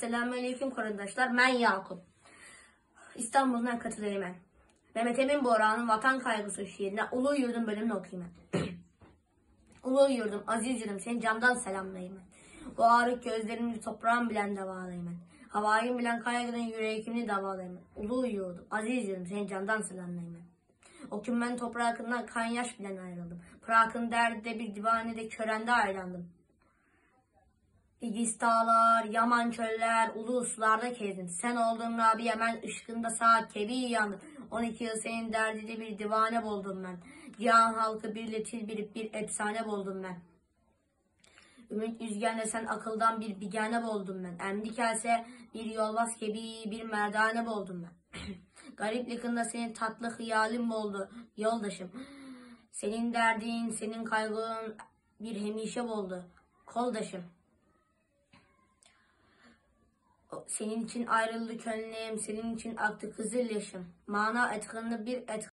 Selamünaleyküm arkadaşlar. Ben Yakup. İstanbul'dan katılayım ben. Mehmet Emin Boran'ın Vatan Kaygısı şiirine Ulu Yurdum bölümünü okuyayım ben. Ulu yurdum, aziz yurdum, seni camdan selamlayayım ben. Bu ağrık gözlerimi toprağın bilen davalayayım ben. Havayı bilen kaygının yüreğimini davalayayım ben. Ulu yurdum, aziz yurdum, seni camdan selamlayayım ben. O gün ben toprağından kan yaş bilen ayrıldım. Pırak'ın derdinde bir divanede körende ayrıldım. İgiz dağlar, yaman çöller, ulu uslarda gezdim. Sen oldun Rabbi Yemen, ışkında saat kebi yandım. 12 yıl senin derdinde bir divane buldum ben. Cihan halkı bir letil bir efsane buldum ben. Ümit yüzgenle sen akıldan bir bigane buldum ben. Emdi kelse bir yolbaz kebi bir merdane buldum ben. Garip likında senin tatlı hıyalim oldu yoldaşım. Senin derdin, senin kaygın bir hemişe oldu koldaşım. Senin için ayrıldı könlüm, senin için aktı kızıl yaşım. Mana etkanlı bir